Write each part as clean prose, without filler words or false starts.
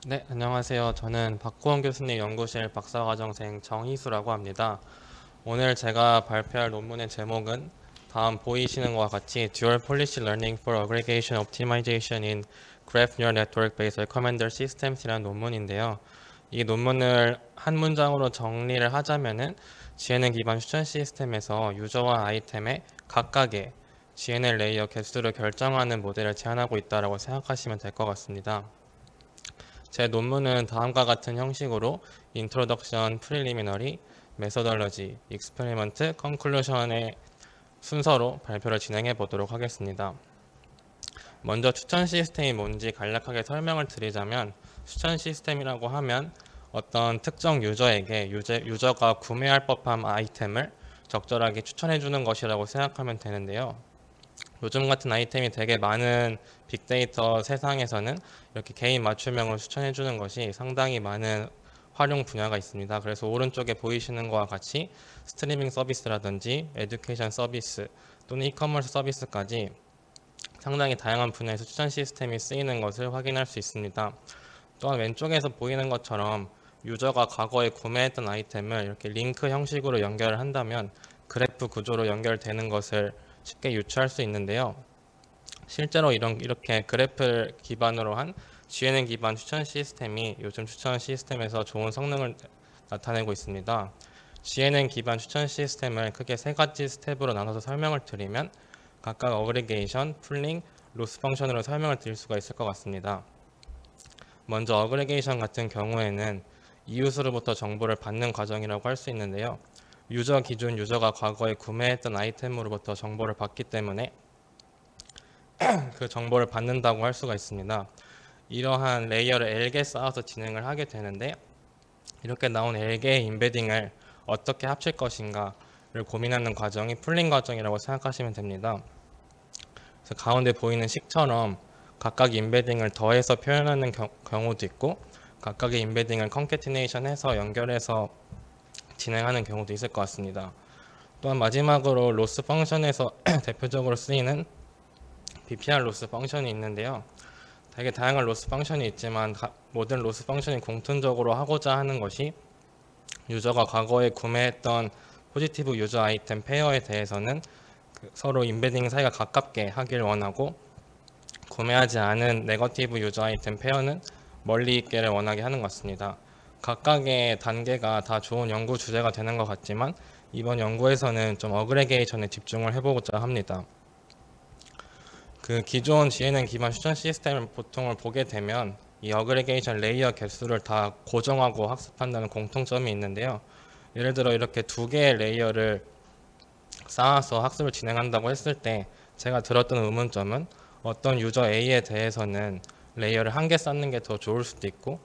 네, 안녕하세요. 저는 박구원 교수님 연구실 박사과정생 정희수라고 합니다. 오늘 제가 발표할 논문의 제목은 다음 보이시는 것과 같이 Dual Policy Learning for Aggregation Optimization in Graph Neural Network Based Recommender Systems이라는 논문인데요. 이 논문을 한 문장으로 정리를 하자면은 GNN 기반 추천 시스템에서 유저와 아이템의 각각의 GNN 레이어 개수를 결정하는 모델을 제안하고 있다고 생각하시면 될 것 같습니다. 제 논문은 다음과 같은 형식으로 인트로덕션, 프리리미너리, 메소덜러지, 익스페리먼트, 컨클루션의 순서로 발표를 진행해 보도록 하겠습니다. 먼저 추천 시스템이 뭔지 간략하게 설명을 드리자면 추천 시스템이라고 하면 어떤 특정 유저에게 유저가 구매할 법한 아이템을 적절하게 추천해 주는 것이라고 생각하면 되는데요. 요즘 같은 아이템이 되게 많은 빅데이터 세상에서는 이렇게 개인 맞춤형을 추천해 주는 것이 상당히 많은 활용 분야가 있습니다. 그래서 오른쪽에 보이시는 것과 같이 스트리밍 서비스라든지 에듀케이션 서비스 또는 이커머스 서비스까지 상당히 다양한 분야에서 추천 시스템이 쓰이는 것을 확인할 수 있습니다. 또한 왼쪽에서 보이는 것처럼 유저가 과거에 구매했던 아이템을 이렇게 링크 형식으로 연결을 한다면 그래프 구조로 연결되는 것을 쉽게 유추할 수 있는데요. 실제로 이렇게 그래프를 기반으로 한 GNN 기반 추천 시스템이 요즘 추천 시스템에서 좋은 성능을 나타내고 있습니다. GNN 기반 추천 시스템을 크게 세 가지 스텝으로 나눠서 설명을 드리면 각각 어그리게이션, 풀링, 로스 펑션으로 설명을 드릴 수가 있을 것 같습니다. 먼저 어그리게이션 같은 경우에는 이웃으로부터 정보를 받는 과정이라고 할 수 있는데요. 유저 기준 유저가 과거에 구매했던 아이템으로부터 정보를 받기 때문에 그 정보를 받는다고 할 수가 있습니다. 이러한 레이어를 L개 쌓아서 진행을 하게 되는데 이렇게 나온 L개의 인베딩을 어떻게 합칠 것인가를 고민하는 과정이 풀링 과정이라고 생각하시면 됩니다. 그래서 가운데 보이는 식처럼 각각 인베딩을 더해서 표현하는 경우도 있고 각각의 인베딩을 컨캐티네이션 해서 연결해서 진행하는 경우도 있을 것 같습니다. 또한 마지막으로 로스 펑션에서 대표적으로 쓰이는 BPR 로스 펑션이 있는데요. 되게 다양한 로스 펑션이 있지만 모든 로스 펑션이 공통적으로 하고자 하는 것이 유저가 과거에 구매했던 포지티브 유저 아이템 페어에 대해서는 서로 인베딩 사이가 가깝게 하길 원하고 구매하지 않은 네거티브 유저 아이템 페어는 멀리 있기를 원하게 하는 것 같습니다. 각각의 단계가 다 좋은 연구 주제가 되는 것 같지만 이번 연구에서는 좀 어그레게이션에 집중을 해보고자 합니다. 그 기존 GNN 기반 추천 시스템을 보통을 보게 되면 이 어그레게이션 레이어 개수를 다 고정하고 학습한다는 공통점이 있는데요. 예를 들어 이렇게 두 개의 레이어를 쌓아서 학습을 진행한다고 했을 때 제가 들었던 의문점은 어떤 유저 A에 대해서는 레이어를 한 개 쌓는 게 더 좋을 수도 있고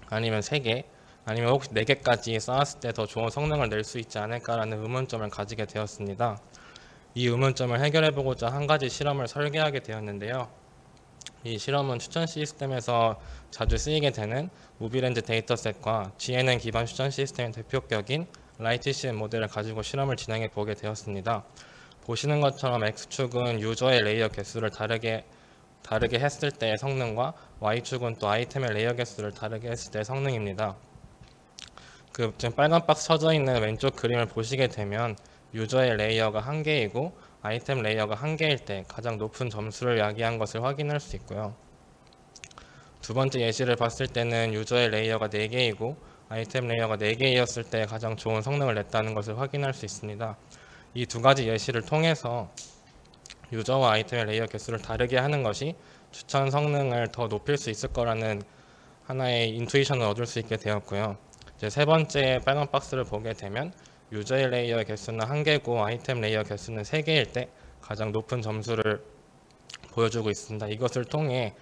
아니면 세 개 아니면 혹시 네 개까지 쌓았을 때 더 좋은 성능을 낼 수 있지 않을까라는 의문점을 가지게 되었습니다. 이 의문점을 해결해 보고자 한 가지 실험을 설계하게 되었는데요. 이 실험은 추천 시스템에서 자주 쓰이게 되는 무비렌즈 데이터셋과 GNN 기반 추천 시스템의 대표격인 라이트CM 모델을 가지고 실험을 진행해 보게 되었습니다. 보시는 것처럼 X축은 유저의 레이어 개수를 다르게 했을 때의 성능과 Y축은 또 아이템의 레이어 개수를 다르게 했을 때의 성능입니다. 그 지금 빨간 박스 쳐져 있는 왼쪽 그림을 보시게 되면 유저의 레이어가 한 개이고 아이템 레이어가 한 개일 때 가장 높은 점수를 야기한 것을 확인할 수 있고요. 두 번째 예시를 봤을 때는 유저의 레이어가 4개이고 아이템 레이어가 4개이었을 때 가장 좋은 성능을 냈다는 것을 확인할 수 있습니다. 이 두 가지 예시를 통해서 유저와 아이템의 레이어 개수를 다르게 하는 것이 추천 성능을 더 높일 수 있을 거라는 하나의 인투이션을 얻을 수 있게 되었고요. 이제 세 번째 빨간 박스를 보게 되면 유저의 레이어 개수는 한 개고 아이템 레이어 개수는 3개일 때 가장 높은 점수를 보여주고 있습니다. 이것을 통해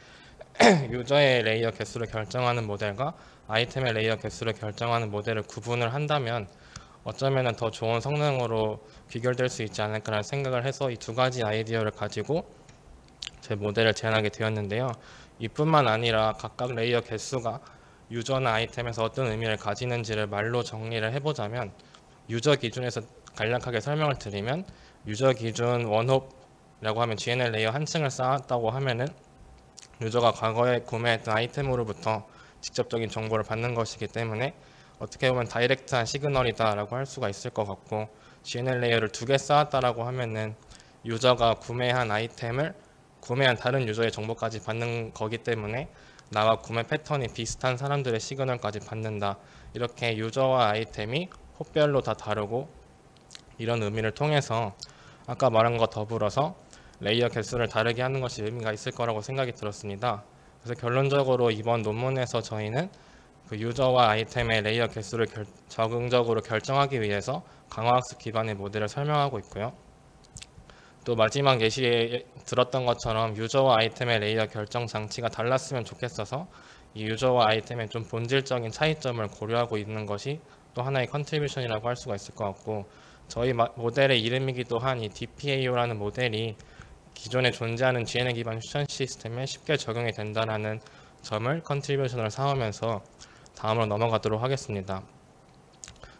유저의 레이어 개수를 결정하는 모델과 아이템의 레이어 개수를 결정하는 모델을 구분을 한다면 어쩌면 더 좋은 성능으로 귀결될 수 있지 않을까라는 생각을 해서 이 두 가지 아이디어를 가지고 제 모델을 제안하게 되었는데요. 이뿐만 아니라 각각 레이어 개수가 유저나 아이템에서 어떤 의미를 가지는지를 말로 정리를 해보자면 유저 기준에서 간략하게 설명을 드리면 유저 기준 원홉이라고 하면 GNN 레이어 한 층을 쌓았다고 하면은 유저가 과거에 구매했던 아이템으로부터 직접적인 정보를 받는 것이기 때문에 어떻게 보면 다이렉트한 시그널이다라고 할 수가 있을 것 같고, GNL 레이어를 두 개 쌓았다라고 하면은 유저가 구매한 아이템을 구매한 다른 유저의 정보까지 받는 거기 때문에 나와 구매 패턴이 비슷한 사람들의 시그널까지 받는다. 이렇게 유저와 아이템이 호별로 다 다르고, 이런 의미를 통해서 아까 말한 것 더불어서 레이어 개수를 다르게 하는 것이 의미가 있을 거라고 생각이 들었습니다. 그래서 결론적으로 이번 논문에서 저희는 그 유저와 아이템의 레이어 개수를 적응적으로 결정하기 위해서 강화학습 기반의 모델을 설명하고 있고요. 또 마지막 예시에 들었던 것처럼 유저와 아이템의 레이어 결정 장치가 달랐으면 좋겠어서 이 유저와 아이템의 좀 본질적인 차이점을 고려하고 있는 것이 또 하나의 컨트리뷰션이라고 할 수가 있을 것 같고, 저희 모델의 이름이기도 한 이 DPAO라는 모델이 기존에 존재하는 GNL 기반 추천 시스템에 쉽게 적용이 된다는 점을 컨트리뷰션을 삼으면서 다음으로 넘어가도록 하겠습니다.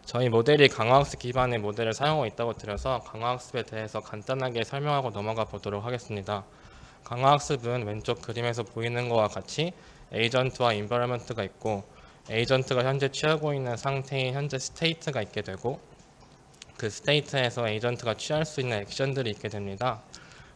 저희 모델이 강화학습 기반의 모델을 사용하고 있다고 드려서 강화학습에 대해서 간단하게 설명하고 넘어가 보도록 하겠습니다. 강화학습은 왼쪽 그림에서 보이는 것과 같이 에이전트와 인바이러먼트가 있고, 에이전트가 현재 취하고 있는 상태인 현재 스테이트가 있게 되고, 그 스테이트에서 에이전트가 취할 수 있는 액션들이 있게 됩니다.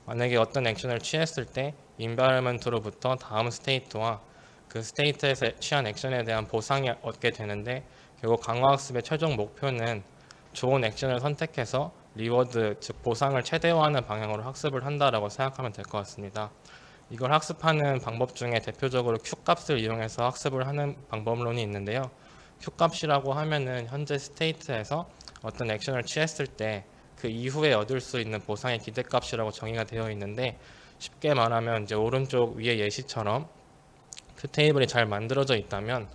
만약에 어떤 액션을 취했을 때 인바이러먼트로부터 다음 스테이트와 그 스테이트에서 취한 액션에 대한 보상이 얻게 되는데, 결국 강화학습의 최종 목표는 좋은 액션을 선택해서 리워드, 즉 보상을 최대화하는 방향으로 학습을 한다라고 생각하면 될 것 같습니다. 이걸 학습하는 방법 중에 대표적으로 Q값을 이용해서 학습을 하는 방법론이 있는데요. Q값이라고 하면은 현재 스테이트에서 어떤 액션을 취했을 때 그 이후에 얻을 수 있는 보상의 기대값이라고 정의가 되어 있는데, 쉽게 말하면 이제 오른쪽 위의 예시처럼 Q 테이블이 잘 만들어져 있다면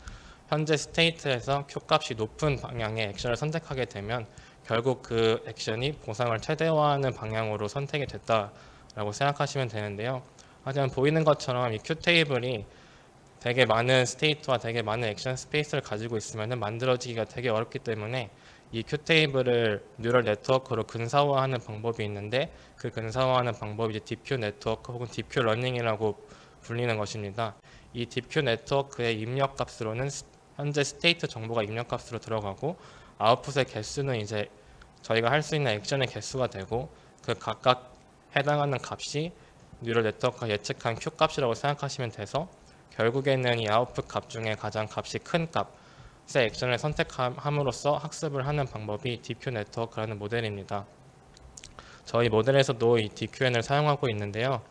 현재 스테이트에서 Q값이 높은 방향의 액션을 선택하게 되면 결국 그 액션이 보상을 최대화하는 방향으로 선택이 됐다라고 생각하시면 되는데요. 하지만 보이는 것처럼 이 Q 테이블이 되게 많은 스테이트와 되게 많은 액션 스페이스를 가지고 있으면 만들어지기가 되게 어렵기 때문에 이 Q 테이블을 뉴럴 네트워크로 근사화하는 방법이 있는데, 그 근사화하는 방법이 이제 딥큐 네트워크 혹은 딥큐 러닝이라고 불리는 것입니다. 이 딥큐 네트워크의 입력 값으로는 현재 스테이트 정보가 입력 값으로 들어가고, 아웃풋의 개수는 이제 저희가 할 수 있는 액션의 개수가 되고, 그 각각 해당하는 값이 뉴럴 네트워크가 예측한 Q 값이라고 생각하시면 돼서 결국에는 이 아웃풋 값 중에 가장 값이 큰 값의 액션을 선택함으로써 학습을 하는 방법이 DQ 네트워크라는 모델입니다. 저희 모델에서도 이 DQN을 사용하고 있는데요.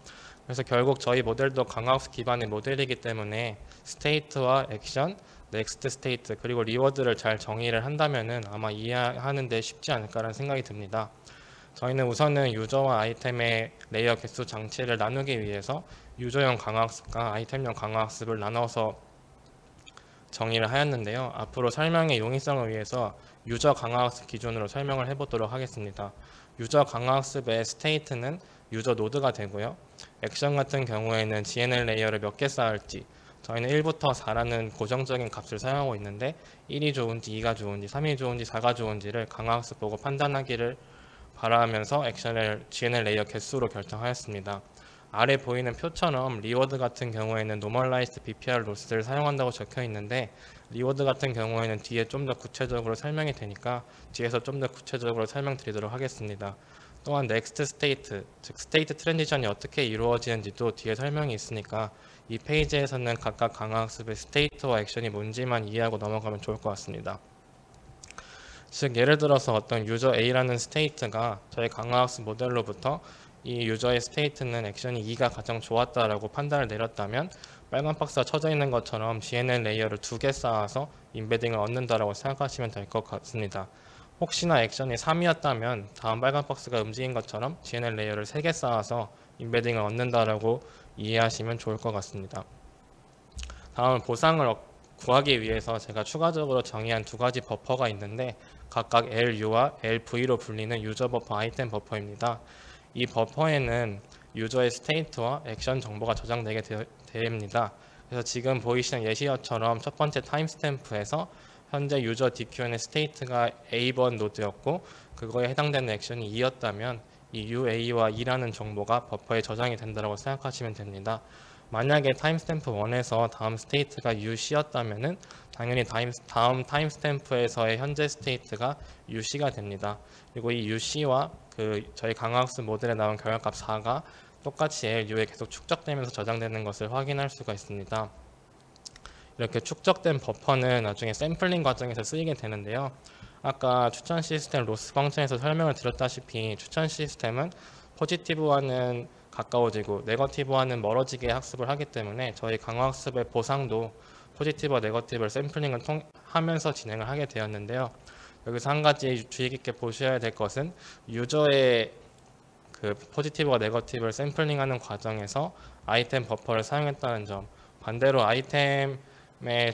그래서 결국 저희 모델도 강화학습 기반의 모델이기 때문에 스테이트와 액션, 넥스트 스테이트, 그리고 리워드를 잘 정의를 한다면은 아마 이해하는 데 쉽지 않을까라는 생각이 듭니다. 저희는 우선은 유저와 아이템의 레이어 개수 장치를 나누기 위해서 유저형 강화학습과 아이템형 강화학습을 나눠서 정의를 하였는데요. 앞으로 설명의 용이성을 위해서 유저 강화학습 기준으로 설명을 해보도록 하겠습니다. 유저 강화학습의 스테이트는 유저 노드가 되고요. 액션 같은 경우에는 GNL 레이어를 몇 개 쌓을지, 저희는 1부터 4라는 고정적인 값을 사용하고 있는데 1이 좋은지 2가 좋은지 3이 좋은지 4가 좋은지를 강화학습 보고 판단하기를 바라면서 액션을 GNL 레이어 개수로 결정하였습니다. 아래 보이는 표처럼 리워드 같은 경우에는 Normalized BPR 로스를 사용한다고 적혀 있는데, 리워드 같은 경우에는 뒤에 좀 더 구체적으로 설명이 되니까 뒤에서 좀 더 구체적으로 설명드리도록 하겠습니다. 또한 Next State, 즉 스테이트 트랜지션이 어떻게 이루어지는지도 뒤에 설명이 있으니까 이 페이지에서는 각각 강화학습의 스테이트와 액션이 뭔지만 이해하고 넘어가면 좋을 것 같습니다. 즉 예를 들어서 어떤 유저 A라는 스테이트가 저희 강화학습 모델로부터 이 유저의 스테이트는 액션이 2가 가장 좋았다라고 판단을 내렸다면, 빨간 박스가 쳐져 있는 것처럼 GNL 레이어를 2개 쌓아서 인베딩을 얻는다라고 생각하시면 될 것 같습니다. 혹시나 액션이 3이었다면 다음 빨간 박스가 움직인 것처럼 GNL 레이어를 3개 쌓아서 인베딩을 얻는다라고 이해하시면 좋을 것 같습니다. 다음은 보상을 구하기 위해서 제가 추가적으로 정의한 두 가지 버퍼가 있는데, 각각 LU와 LV로 불리는 유저 버퍼, 아이템 버퍼입니다. 이 버퍼에는 유저의 스테이트와 액션 정보가 저장되게 됩니다. 그래서 지금 보이시는 예시처럼 첫 번째 타임스탬프에서 현재 유저 DQN의 스테이트가 A번 노드였고 그거에 해당되는 액션이 2였다면 이 UA와 2라는 정보가 버퍼에 저장이 된다고 생각하시면 됩니다. 만약에 타임스탬프 1에서 다음 스테이트가 UC였다면은 당연히 다음 타임스탬프에서의 현재 스테이트가 UC가 됩니다. 그리고 이 UC와 저희 강화학습 모델에 나온 결과값 4가 똑같이 ALU에 계속 축적되면서 저장되는 것을 확인할 수가 있습니다. 이렇게 축적된 버퍼는 나중에 샘플링 과정에서 쓰이게 되는데요. 아까 추천 시스템 로스 펑션에서 설명을 드렸다시피 추천 시스템은 포지티브와는 가까워지고 네거티브와는 멀어지게 학습을 하기 때문에 저희 강화학습의 보상도 포지티브와 네거티브를 샘플링을 하면서 진행을 하게 되었는데요. 여기서 한 가지 주의 깊게 보셔야 될 것은 유저의 포지티브와 네거티브를 샘플링하는 과정에서 아이템 버퍼를 사용했다는 점, 반대로 아이템의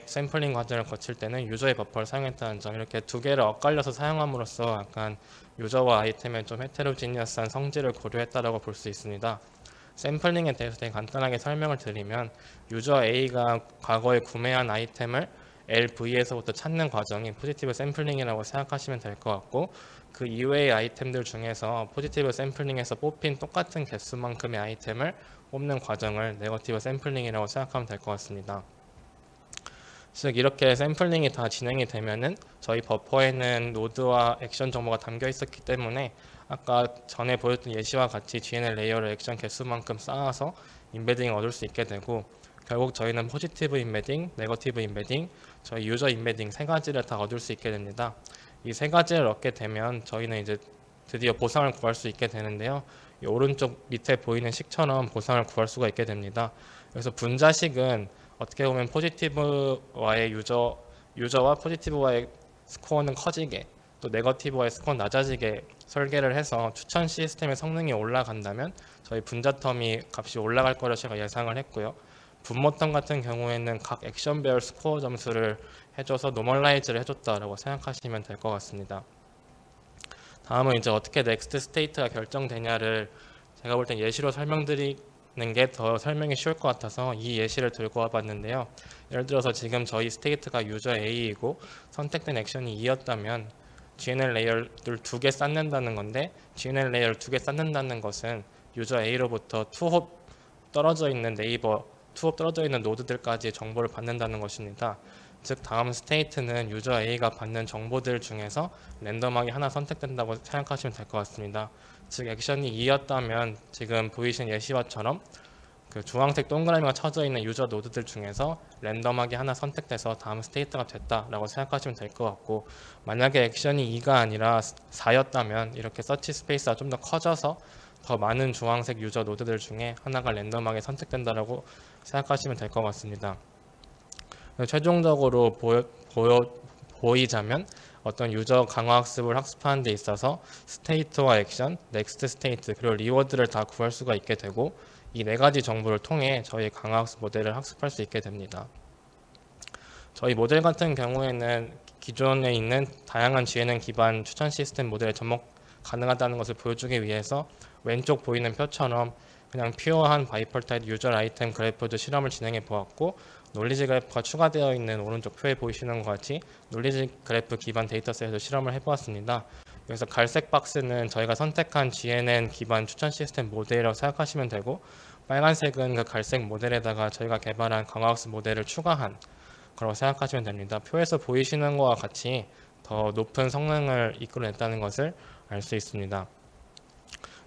샘플링 과정을 거칠 때는 유저의 버퍼를 사용했다는 점, 이렇게 두 개를 엇갈려서 사용함으로써 약간 유저와 아이템의 좀 헤테로지니어스한 성질을 고려했다라고 볼 수 있습니다. 샘플링에 대해서 되게 간단하게 설명을 드리면 유저 A가 과거에 구매한 아이템을 LV에서부터 찾는 과정이 포지티브 샘플링이라고 생각하시면 될 것 같고, 그 이외의 아이템들 중에서 포지티브 샘플링에서 뽑힌 똑같은 개수만큼의 아이템을 뽑는 과정을 네거티브 샘플링이라고 생각하면 될 것 같습니다. 즉 이렇게 샘플링이 다 진행이 되면은 저희 버퍼에는 노드와 액션 정보가 담겨 있었기 때문에 아까 전에 보였던 예시와 같이 GNL 레이어를 액션 개수만큼 쌓아서 임베딩을 얻을 수 있게 되고, 결국 저희는 포지티브 임베딩, 네거티브 임베딩, 저희 유저 임베딩 세 가지를 다 얻을 수 있게 됩니다. 이 세 가지를 얻게 되면 저희는 이제 드디어 보상을 구할 수 있게 되는데요. 이 오른쪽 밑에 보이는 식처럼 보상을 구할 수가 있게 됩니다. 그래서 분자식은 어떻게 보면 포지티브와의 유저와 포지티브와의 스코어는 커지게, 또 네거티브와의 스코어는 낮아지게 설계를 해서 추천 시스템의 성능이 올라간다면 저희 분자 터미 값이 올라갈 거라 제가 예상을 했고요. 분모 텀 같은 경우에는 각 액션별 스코어 점수를 해줘서 노멀라이즈를 해줬다라고 생각하시면 될 것 같습니다. 다음은 이제 어떻게 넥스트 스테이트가 결정되냐를 제가 볼 땐 예시로 설명드리는 게 더 설명이 쉬울 것 같아서 이 예시를 들고 와봤는데요. 예를 들어서 지금 저희 스테이트가 유저 A이고 선택된 액션이 2였다면 GNL 레이어를 2개 쌓는다는 건데, GNL 레이어를 2개 쌓는다는 것은 유저 A로부터 투홉 떨어져 있는 투홉 떨어져 있는 노드들까지 정보를 받는다는 것입니다. 즉 다음 스테이트는 유저 A가 받는 정보들 중에서 랜덤하게 하나 선택된다고 생각하시면 될 것 같습니다. 즉 액션이 2였다면 지금 보이신 예시와처럼 주황색 동그라미가 쳐져 있는 유저 노드들 중에서 랜덤하게 하나 선택돼서 다음 스테이트가 됐다라고 생각하시면 될 것 같고, 만약에 액션이 2가 아니라 4였다면 이렇게 서치 스페이스가 좀 더 커져서 더 많은 주황색 유저 노드들 중에 하나가 랜덤하게 선택된다라고 생각하시면 될 것 같습니다. 최종적으로 보이자면 어떤 유저 강화학습을 학습하는 데 있어서 스테이트와 액션, 넥스트 스테이트, 그리고 리워드를 다 구할 수가 있게 되고, 이 네 가지 정보를 통해 저희 강화학습 모델을 학습할 수 있게 됩니다. 저희 모델 같은 경우에는 기존에 있는 다양한 GNN 기반 추천 시스템 모델에 접목 가능하다는 것을 보여주기 위해서 왼쪽 보이는 표처럼 그냥 퓨어한 바이펄타입 유저 아이템 그래프도 실험을 진행해 보았고, 논리지 그래프가 추가되어 있는 오른쪽 표에 보이시는 것 같이 논리지 그래프 기반 데이터셋에서 실험을 해보았습니다. 여기서 갈색 박스는 저희가 선택한 GNN 기반 추천 시스템 모델이라고 생각하시면 되고, 빨간색은 그 갈색 모델에다가 저희가 개발한 강화학습 모델을 추가한 거라고 생각하시면 됩니다. 표에서 보이시는 것과 같이 더 높은 성능을 이끌어냈다는 것을 알 수 있습니다.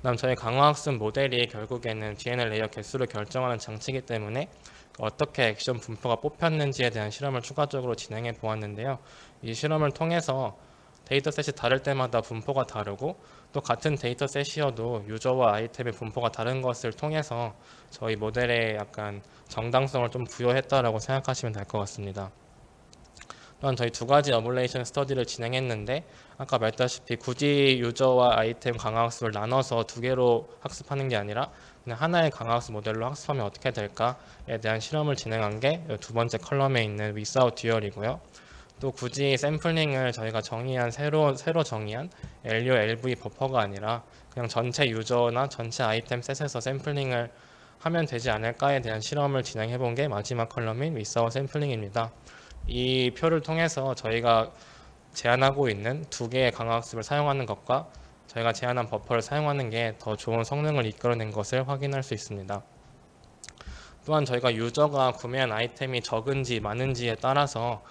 다음 저희 강화학습 모델이 결국에는 GNL 레이어 개수를 결정하는 장치이기 때문에 어떻게 액션 분포가 뽑혔는지에 대한 실험을 추가적으로 진행해 보았는데요. 이 실험을 통해서 데이터셋이 다를 때마다 분포가 다르고, 또 같은 데이터셋이어도 유저와 아이템의 분포가 다른 것을 통해서 저희 모델에 약간 정당성을 좀 부여했다라고 생각하시면 될 것 같습니다. 또한 저희 두 가지 어뮬레이션 스터디를 진행했는데, 아까 말했다시피 굳이 유저와 아이템 강화학습을 나눠서 두 개로 학습하는 게 아니라 그냥 하나의 강화학습 모델로 학습하면 어떻게 될까에 대한 실험을 진행한 게 두 번째 컬럼에 있는 without dual이고요. 또 굳이 샘플링을 저희가 새로 정의한 LU, LV 버퍼가 아니라 그냥 전체 유저나 전체 아이템 셋에서 샘플링을 하면 되지 않을까에 대한 실험을 진행해 본 게 마지막 컬럼인 without 샘플링입니다. 이 표를 통해서 저희가 제안하고 있는 두 개의 강화학습을 사용하는 것과 저희가 제안한 버퍼를 사용하는 게 더 좋은 성능을 이끌어낸 것을 확인할 수 있습니다. 또한 저희가 유저가 구매한 아이템이 적은지 많은지에 따라서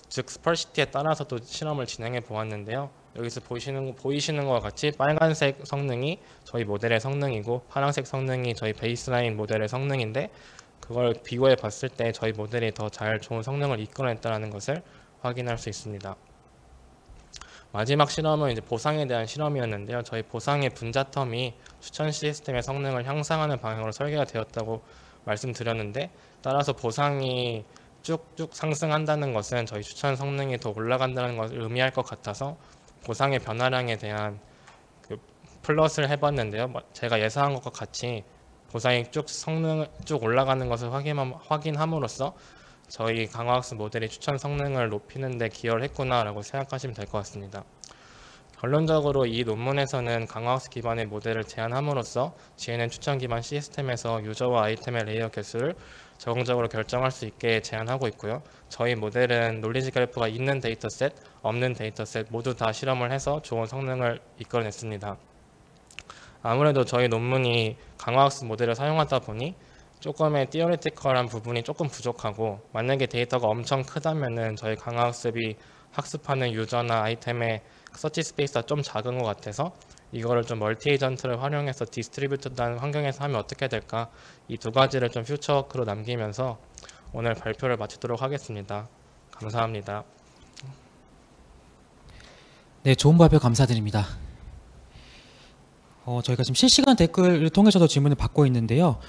즉 스펄시티에 따라서도 실험을 진행해 보았는데요. 여기서 보이시는 것과 같이 빨간색 성능이 저희 모델의 성능이고 파란색 성능이 저희 베이스라인 모델의 성능인데, 그걸 비교해 봤을 때 저희 모델이 더 좋은 성능을 이끌어냈다는 것을 확인할 수 있습니다. 마지막 실험은 이제 보상에 대한 실험이었는데요. 저희 보상의 분자 텀이 추천 시스템의 성능을 향상하는 방향으로 설계가 되었다고 말씀드렸는데, 따라서 보상이 쭉쭉 상승한다는 것은 저희 추천 성능이 더 올라간다는 것을 의미할 것 같아서 보상의 변화량에 대한 플롯을 해봤는데요. 제가 예상한 것과 같이 보상이 성능을 쭉 올라가는 것을 확인함으로써 저희 강화학습 모델이 추천 성능을 높이는 데 기여를 했구나라고 생각하시면 될 것 같습니다. 결론적으로 이 논문에서는 강화학습 기반의 모델을 제안함으로써 GNN 추천 기반 시스템에서 유저와 아이템의 레이어 개수를 적응적으로 결정할 수 있게 제안하고 있고요. 저희 모델은 논리지 그래프가 있는 데이터셋, 없는 데이터셋 모두 다 실험을 해서 좋은 성능을 이끌어냈습니다. 아무래도 저희 논문이 강화학습 모델을 사용하다 보니 조금의 티어리티컬한 부분이 조금 부족하고, 만약에 데이터가 엄청 크다면은 저희 강화학습이 학습하는 유저나 아이템의 서치 스페이스가 좀 작은 것 같아서 이거를 좀 멀티 에이전트를 활용해서 디스트리뷰트된 환경에서 하면 어떻게 될까, 이 두 가지를 좀 퓨처크로 남기면서 오늘 발표를 마치도록 하겠습니다. 감사합니다. 네, 좋은 발표 감사드립니다. 저희가 지금 실시간 댓글을 통해서도 질문을 받고 있는데요.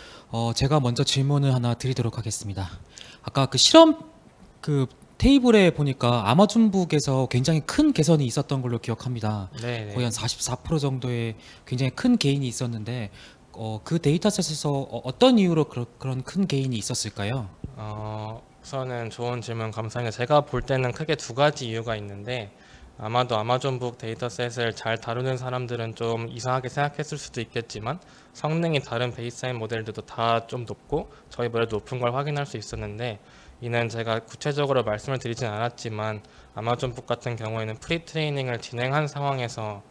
제가 먼저 질문을 하나 드리도록 하겠습니다. 아까 그 실험 테이블에 보니까 아마존북에서 굉장히 큰 개선이 있었던 걸로 기억합니다. 네. 거의 한 44% 정도의 굉장히 큰 게인이 있었는데, 그 데이터셋에서 어떤 이유로 그런 큰 게인이 있었을까요? 우선은 좋은 질문 감사합니다. 제가 볼 때는 크게 두 가지 이유가 있는데, 아마도 아마존북 데이터셋을 잘 다루는 사람들은 좀 이상하게 생각했을 수도 있겠지만 성능이 다른 베이스라인 모델들도 다 좀 높고 저희 모델도 높은 걸 확인할 수 있었는데, 이는 제가 구체적으로 말씀을 드리진 않았지만 아마존북 같은 경우에는 프리 트레이닝을 진행한 상황에서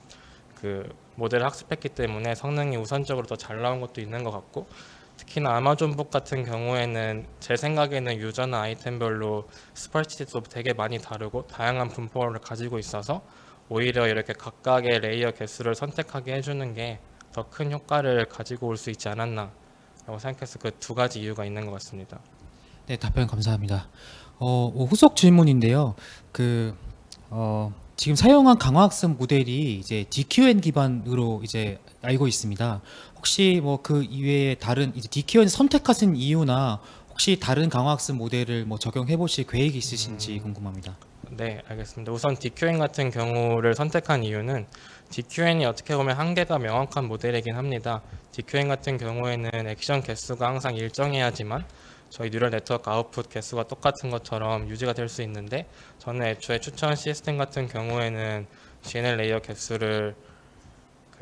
모델을 학습했기 때문에 성능이 우선적으로 더 잘 나온 것도 있는 것 같고, 특히나 아마존북 같은 경우에는 제 생각에는 유저나 아이템별로 스펄시티도 되게 많이 다르고 다양한 분포를 가지고 있어서 오히려 이렇게 각각의 레이어 개수를 선택하게 해주는 게 더 큰 효과를 가지고 올 수 있지 않았나 라고 생각해서 그 두 가지 이유가 있는 것 같습니다. 네, 답변 감사합니다. 후속 질문인데요. 지금 사용한 강화학습 모델이 이제 DQN 기반으로 이제 알고 있습니다. 혹시 뭐 그 이외에 다른 이제 DQN 선택하신 이유나 혹시 다른 강화학습 모델을 뭐 적용해 보실 계획이 있으신지 궁금합니다. 네, 알겠습니다. 우선 DQN 같은 경우를 선택한 이유는 DQN이 어떻게 보면 한계가 명확한 모델이긴 합니다. DQN 같은 경우에는 액션 개수가 항상 일정해야지만 저희 뉴럴 네트워크 아웃풋 개수가 똑같은 것처럼 유지가 될 수 있는데, 저는 애초에 추천 시스템 같은 경우에는 GNN 레이어 개수를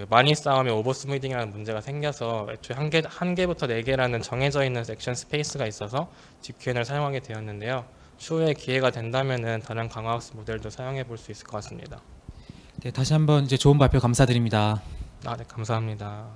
많이 쌓으면 오버스무딩이라는 문제가 생겨서 애초에 한 개부터 4개라는 정해져 있는 액션 스페이스가 있어서 DQN을 사용하게 되었는데요. 추후에 기회가 된다면은 다른 강화학습 모델도 사용해 볼 수 있을 것 같습니다. 네, 다시 한번 이제 좋은 발표 감사드립니다. 네, 감사합니다.